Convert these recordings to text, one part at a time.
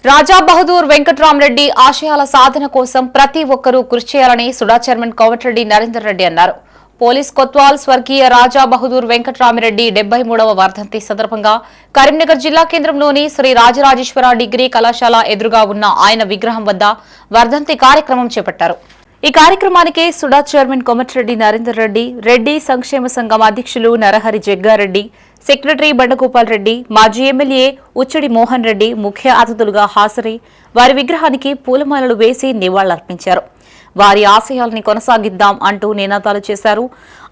రాజా బహదూర్ వెంకట్రామరెడ్డి ఆశయాల సాధన కోసం ప్రతి ఒక్కరూ కృషి చేయాలని సుడా చైర్మన్ కోమటిరెడ్డి నరేందర్ రెడ్డి అన్నారు. పోలీస్ కొత్వాల్ స్వర్గీయ రాజా బహదూర్ వెంకట్రామరెడ్డి 73వ వర్ధంతి సందర్భంగా కరీంనగర్ జిల్లా కేంద్రంలోని శ్రీ రాజరాజేశ్వర డిగ్రీ కళాశాల ఎదురుగా ఉన్న ఆయన విగ్రహం వద్ద వర్ధంతి కార్యక్రమం చేపట్టారు. ఈ కార్యక్రమానికి సుడా చైర్మన్ కోమటిరెడ్డి నరేందర్ రెడ్డి, రెడ్డి సంక్షేమ సంఘం అధ్యక్షులు నరహరి జగ్గారెడ్డి, సెక్రటరీ బండగోపాల్ రెడ్డి, మాజీ ఎమ్మెల్యే ఉచ్చడి మోహన్ రెడ్డి ముఖ్య అతిథులుగా హాజరై వారి విగ్రహానికి పూలమాలలు వేసి నివాళులర్పించారు. వారి ఆశయాల్ని కొనసాగిద్దాం అంటూ నినాదాలు చేశారు.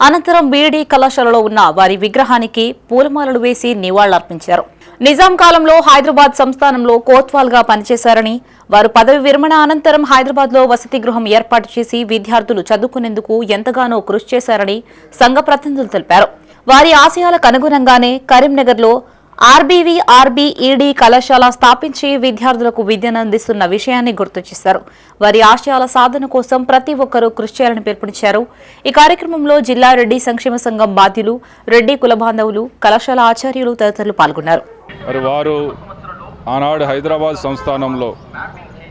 అనంతరం బీఈడీ కళాశాలలో ఉన్న వారి విగ్రహానికి పూలమాలలు వేసి నివాళులర్పించారు. నిజాం కాలంలో హైదరాబాద్ సంస్థానంలో కోత్వాల్ గా పనిచేశారని, వారు పదవి విరమణ అనంతరం హైదరాబాద్ లో వసతి గృహం ఏర్పాటు చేసి విద్యార్థులు చదువుకునేందుకు ఎంతగానో కృషి చేశారని సంఘ ప్రతినిధులు తెలిపారు. వారి ఆశయాలకు అనుగుణంగానే కరీంనగర్ లో ఆర్బీఈడీ కళాశాల స్థాపించి విద్యార్థులకు విద్యను అందిస్తున్న విషయాన్ని గుర్తు చేశారు. వారి ఆశయాల సాధన కోసం ప్రతి ఒక్కరూ కృషి చేయాలని పిలుపునిచ్చారు. ఈ కార్యక్రమంలో జిల్లా రెడ్డి సంక్షేమ సంఘం బాధ్యులు, రెడ్డి కుల బాంధవులు, కళాశాల ఆచార్యులు తదితరులు పాల్గొన్నారు. మరి వారు ఆనాడు హైదరాబాద్ సంస్థానంలో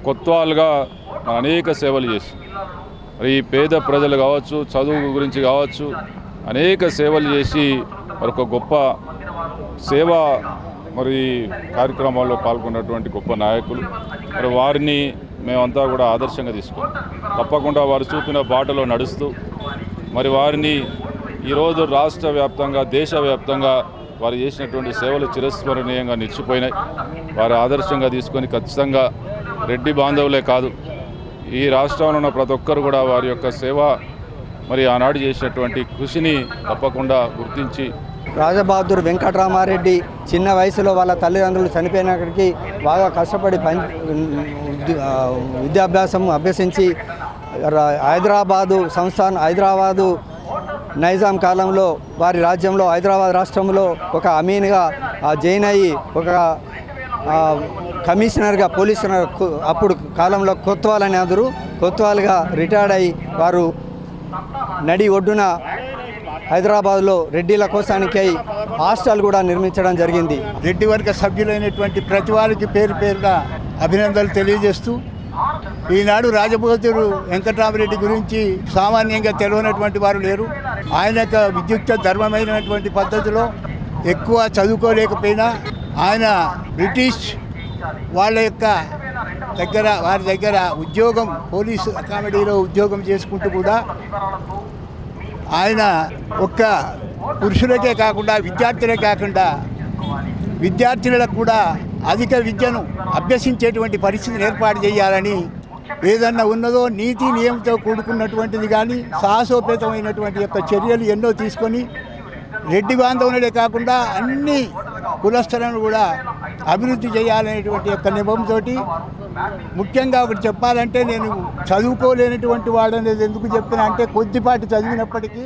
కొత్వాల్గా అనేక సేవలు చేసి మరి ఈ పేద ప్రజలు కావచ్చు, చదువు గురించి కావచ్చు, అనేక సేవలు చేసి మరొక గొప్ప సేవా మరి కార్యక్రమాల్లో పాల్గొన్నటువంటి గొప్ప నాయకులు. మరి వారిని మేమంతా కూడా ఆదర్శంగా తీసుకున్నాం. తప్పకుండా వారు చూపిన బాటలో నడుస్తూ మరి వారిని ఈరోజు రాష్ట్ర వ్యాప్తంగా, దేశవ్యాప్తంగా వారు చేసినటువంటి సేవలు చిరస్మరణీయంగా నిలిచిపోయినాయి. వారు ఆదర్శంగా తీసుకొని ఖచ్చితంగా రెడ్డి బాంధవులే కాదు, ఈ రాష్ట్రంలో ఉన్న ప్రతి ఒక్కరు కూడా వారి యొక్క సేవ మరి ఆనాడు చేసినటువంటి కృషిని తప్పకుండా గుర్తించి రాజా బహదూర్ వెంకట్రామారెడ్డి చిన్న వయసులో వాళ్ళ తల్లిదండ్రులు చనిపోయినక్కడికి బాగా కష్టపడి విద్యాభ్యాసం అభ్యసించి హైదరాబాదు నైజాం కాలంలో వారి రాజ్యంలో హైదరాబాద్ రాష్ట్రంలో ఒక అమీన్గా జైన్ అయ్యి ఒక కమిషనర్గా పోలీసునర్ అప్పుడు కాలంలో కొత్వాల్ అని అందరూ కొత్వాల్గా రిటైర్డ్ అయ్యి వారు నడి ఒడ్డున హైదరాబాద్లో రెడ్డిల కోసానికి హాస్టల్ కూడా నిర్మించడం జరిగింది. రెడ్డి వర్గ సభ్యులైనటువంటి ప్రతి వారికి పేరు పేరున అభినందనలు తెలియజేస్తూ, ఈనాడు రాజబహదూర్ వెంకట్రామరెడ్డి గురించి సామాన్యంగా తెలియనటువంటి వారు లేరు. ఆయన యొక్క విద్యుక్త ధర్మమైనటువంటి పద్ధతిలో ఎక్కువ చదువుకోలేకపోయినా ఆయన బ్రిటిష్ వారి దగ్గర ఉద్యోగం, పోలీసు అకాడమీలో ఉద్యోగం చేసుకుంటూ కూడా ఆయన ఒక్క పురుషులకే కాకుండా విద్యార్థులకు కూడా అధిక విద్యను అభ్యసించేటువంటి పరిస్థితిని ఏర్పాటు చేయాలని, ఏదన్నా ఉన్నదో నీతి నియమంతో కూడుకున్నటువంటిది కానీ సాహసోపేతమైనటువంటి యొక్క చర్యలు ఎన్నో తీసుకొని రెడ్డి బాంధవులే కాకుండా అన్ని కులస్థలను కూడా అభివృద్ధి చేయాలనేటువంటి యొక్క నిబంధనతో, ముఖ్యంగా ఒకటి చెప్పాలంటే నేను చదువుకోలేనటువంటి వాడనేది ఎందుకు చెప్తున్నా అంటే కొద్దిపాటి చదివినప్పటికీ